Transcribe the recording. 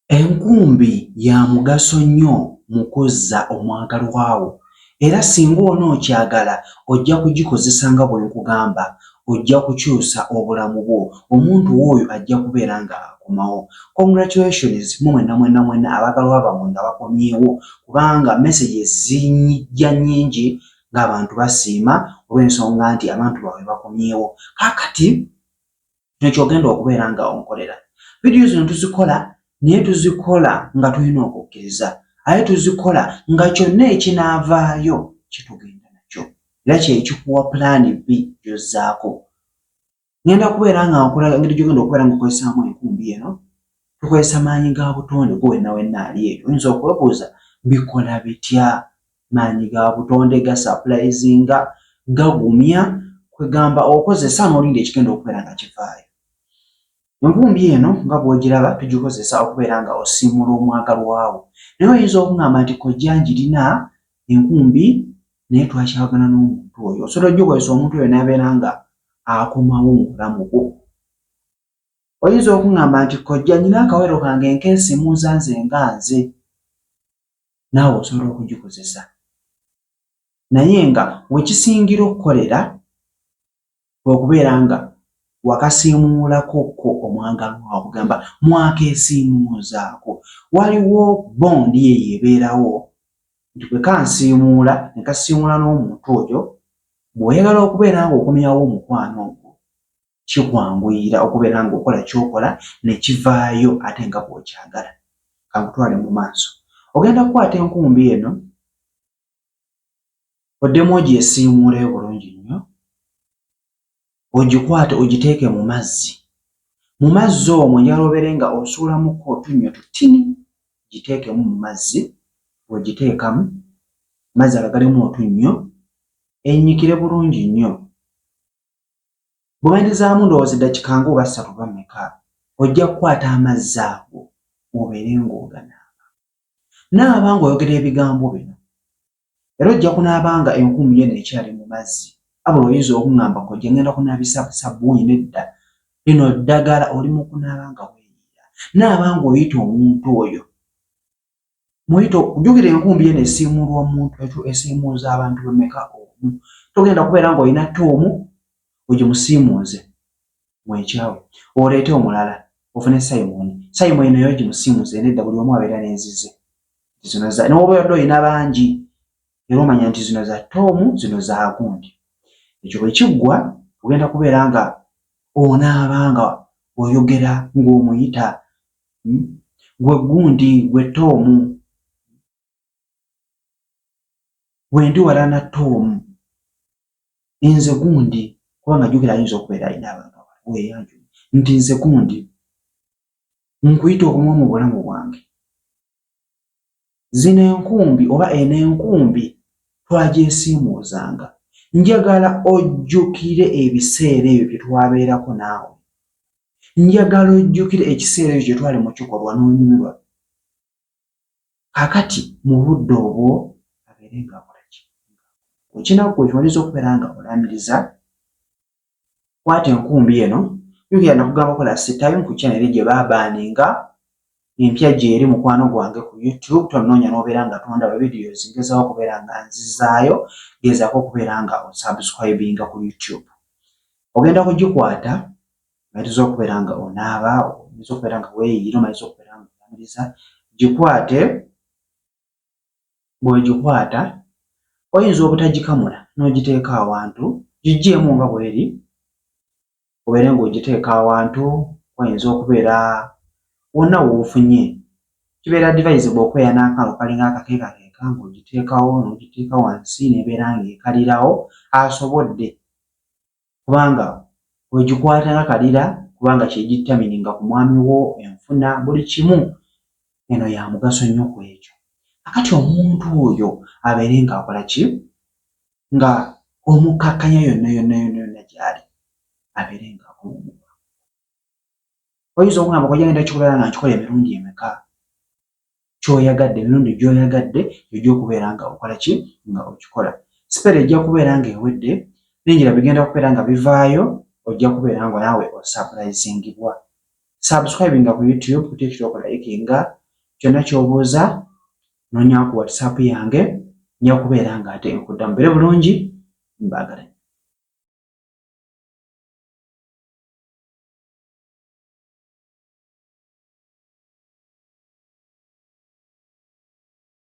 Enkumbi ya mugaso nnyo mu kuzza omwagalwawo era singa onookyagala ojja kugikozesa nga bwe nkugamba, ojja kukyusa obulamu bwo, omuntu oyo ajja kubeera nga akomawo. Congratulations mwenna abaagalwa bammwe nga bakomyewo, kubanga messages zijja nnyingi ng'abantu basiima olw'ensonga nti abantu baabwe bakomyewo. Kaakati kino ky'ogenda okubeera nga onkolera. Vidiyo zino tuzikola naye tuzikola nga tulina okukkiriza, ate tuzikola nga kyonna ekinaavaayo kitugenda nakyo era kyekikuwa pulaani B gy'ozzaako. Ngenda kubeera nga nkola engeri gy'ogenda okubeera nga okozesaamu enkumbi eno. Tukozesa maanyi ga butonde gwe wenna ali eyo. Oyinza okwebuuza bikola bitya? Maanyi ga butonde gasapulayizinga, gagumya, kwegamba okozesa n'olinda ekigenda okubeera nga kivaayo. Enkumbi eno nga bw'ogiraba tugikozesa okubeera nga osiimula omwagalwawo. Naye oyinza okungamba nti kojja njirina enkumbi naye twakyagana n'omuntu oyo. Osobola ogikozesa omuntu oyo n'abeera nga akomawo mu bulamu bwo. Oyinza okungamba nti kojja nina akawero kange nkeesiimuuza nze nga nze. Naawe osobola okugikozesa. Naye nga wekisingira okukolera okubeera nga wakasiimuulako ko omwagalwawo, kugamba mwakeesiimuuzaako. Waliwo bondi eyo ebeerawo nti bwe kansiimuula ne kasiimuula n'omuntu oyo, bw'oyagala okubeera nga okomyawo omukwano ogwo kikwanguyira okubeera nga okola ky'okola ne kivaayo ate nga bw'okyagala. Kankutwale mu maaso. Ogenda kukwata enkumbi eno oddemu ogyesiimuuleyo bulungi nnyo, ogikwate ogiteeke mu mazzi. Mu mazzi omwo njagala obeere nga osuulamuko otunnyo tutini, giteekemu mu mazzi. Bw'ogiteekamu amazzi agalimu otunnyo, ennyikire bulungi nnyo. Bw'omalirizaamu ndowooza eddakiika nga oba 3 oba mmeka, ojja kukwata amazzi ago obeere ng'oganaaba. Naaba ng'oyogera ebigambo bino era ojja kunaaba nga enkumbi eno ekyali mu mazzi. Abula oyinza okungamba kojja ngenda kunaabisa sabbuuni, nedda, lino ddagala oli mu kunaaba nga weeyiira. Naaba ng'oyita omuntu oyo. Jjukira enkumbi eno esiimuulwa omuntu, esiimuuza abantu bameka omu. Togenda kubeera ng'olina ttoomu ogimusiimuuze mwekyawe, oleete omulala ofune Simon naye ogimusiimuuze, nedda buli omu abeera n'enzize. N'oba obadde olina bangi era omanya nti zino za ttoomu, zino za gundi. Ekyo bwe kiggwa ogenda kubeera nga onaaba nga oyogera ng'omuyita, gwe gundi, gwe ttoomu, bwe ndi wala na ttoomu, nze gundi, kubanga jjukira ayinza okubeera alina abantu weeyanju nti nze gundi, nkuyita okumu mu bulamu bwange. Zino enkumbi oba eno enkumbi twagyesiimuuzanga. Njagala ojjukire ebiseera ebyo bye twabeerako naawe. Njagala ojjukire ekiseera ekyo kye twali mu kikolwa n'onyumirwa. Kaakati mu budde obwo abeere nga akola ki? Ekinakku ekimaliza okubeera nga olamiriza, kwata enkumbi eno. Jjukira nakugamba kola setayo ku channel gye baabaaninga empya gy'eri mukwano gwange ku YouTube. Tonoonya n'obeera nga tondaba videos ngezaho okubeera nga nzizaayo, gezaako okubeera nga osubscribinga ku YouTube. Ogenda kugikwata omaliza okubeera nga onaaba, omaliza okubeera nga weeyiira, omaliza okubeera nga olamiriza. Gikwate. Bw'ogikwata oyinza obutagikamula n'ogiteeka awantu, giggyeemu nga bw'eri obeere ng'ogiteeka awantu. Oyinza okubeera wonna w'ofunye, kibeera advisable okweya n'akantu kalinga akakeekakeeka ng'ogiteekawo, n'ogiteeka wansi n'ebeera ng'ekalirawo asobodde, kubanga bw'ogikwata nga kalira, kubanga kyegitamininga ku mwami wo, enfuna, buli kimu. Eno ya mugaso nnyo ku ekyo. Akati omuntu oyo abeere ng'akola ki? Nga omukakkanya yonna gy'ali, abeere ng'akola. Oyinza okungamba kojja ngenda kikubeera nga nkikola emirundi emeka? Ky'oyagadde, emirundi gy'oyagadde egy'okubeera nga okola ki? Nga okikola. Sipeera ejja kubeera ng'ewedde, n'enjira bigenda kubeera nga bivaayo, ojja kubeera nga naawe osapulayizingibwa. subscribinga ku YouTube, ku TikTok, likinga, kyonna ky'obuuza nonya ku WhatsApp yange, nja kubeera nga ate nkuddamu. Mbeere bulungi, mbaagala.